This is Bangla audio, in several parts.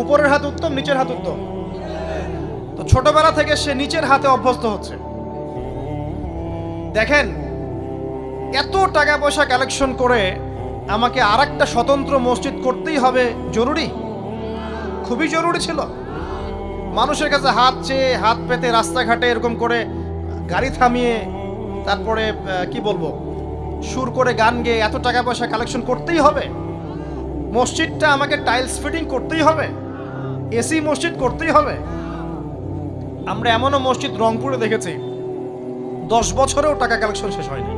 উপরের হাত উত্তম, নিচের হাত উত্তম? তো ছোটবেলা থেকে সে নিচের হাতে অভ্যস্ত হচ্ছে। দেখেন, এত টাকা পয়সা কালেকশন করে আমাকে আরেকটা স্বতন্ত্র মসজিদ করতেই হবে জরুরি? খুবই জরুরি ছিল। মানুষের কাছে হাত চেয়ে, হাত পেতে, রাস্তাঘাটে এরকম করে গাড়ি থামিয়ে, তারপরে কি বলবো, সুর করে গান গেয়ে এত টাকা পয়সা কালেকশন করতেই হবে? মসজিদটা আমাকে টাইলস ফিটিং করতেই হবে? এসি মসজিদ করতেই হবে? আমরা এমনও মসজিদ রংপুরে দেখেছি 10 বছরেও টাকা কালেকশন শেষ হয়নি।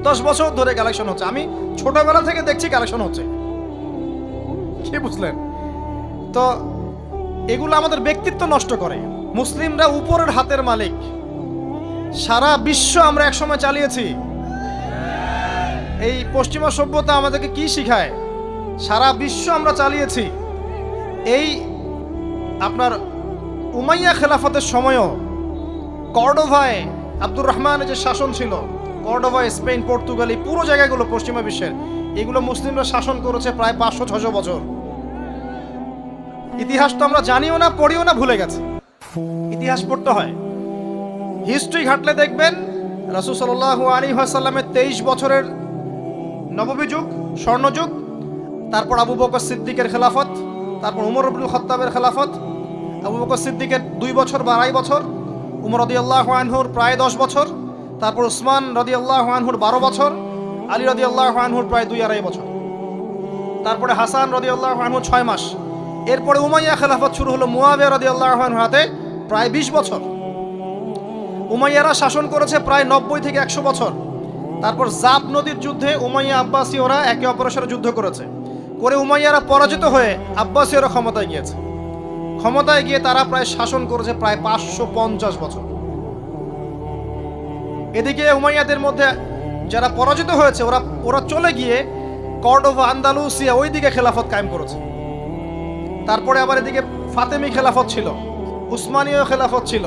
10 বছর ধরে কালেকশন হচ্ছে। আমি ছোটবেলা থেকে দেখছি কালেকশন হচ্ছে। কি বুঝলেন? তো এগুলো আমাদের ব্যক্তিত্ব নষ্ট করে। মুসলিমরা উপরের হাতের মালিক। সারা বিশ্ব আমরা একসময় চালিয়েছি। এই পশ্চিমা সভ্যতা আমাদেরকে কি শিখায়? সারা বিশ্ব আমরা চালিয়েছি। এই আপনার উমাইয়া খেলাফতের সময়ও কর্ডোভায় আব্দুর রহমানের যে শাসন ছিল, কর্ডোভায়, স্পেন, পর্তুগালি, পুরো জায়গাগুলো পশ্চিমা বিশ্বের, এগুলো মুসলিমরা শাসন করেছে প্রায় 500-600 বছর। ইতিহাস তো আমরা জানিও না, পড়িও না, ভুলে গেছে। ইতিহাস পড়তে হয়। হিস্ট্রি ঘাটলে দেখবেন রাসূল সাল্লাল্লাহু আলাইহি ওয়াসাল্লামের 23 বছরের নববী যুগ, স্বর্ণযুগ, তারপর আবু বকর সিদ্দিকের খেলাফত, তারপর উমর ইবনুল খাত্তাবের খেলাফত। আবু বকর সিদ্দিকের 2 বছর বা 2.5 বছর, উমর রাদিয়াল্লাহু আনহুর প্রায় 10 বছর, তারপর উসমান রাদিয়াল্লাহু আনহুর 12 বছর, আলী রাদিয়াল্লাহু আনহুর প্রায় 2-2.5 বছর, তারপরে হাসান রাদিয়াল্লাহু আনহু 6 মাস। এরপরে উমাইয়া খেলাফত শুরু হলো মুয়াবিয়া রাদিয়াল্লাহু আনহুর হাতে, প্রায় 20 বছর। উমাইয়ারা শাসন করেছে প্রায় 90 থেকে 100 বছর। তারপর জাব নদীর যুদ্ধে উমাইয়া আব্বাসীয়রা একে অপরের সাথে যুদ্ধ করেছে, করে উমাইয়ারা পরাজিত হয়ে আব্বাসীয়রা ক্ষমতায় গিয়েছে। ক্ষমতায় গিয়ে তারা প্রায় শাসন করেছে প্রায় 550 বছর। এদিকে উমাইয়াদের মধ্যে যারা পরাজিত হয়েছে ওরা চলে গিয়ে কর্ডোভা, আন্দালুসিয়া, ওইদিকে খেলাফত কায়েম করেছে। তারপরে আবার এদিকে ফাতেমি খেলাফত ছিল, উসমানীয় খেলাফত ছিল।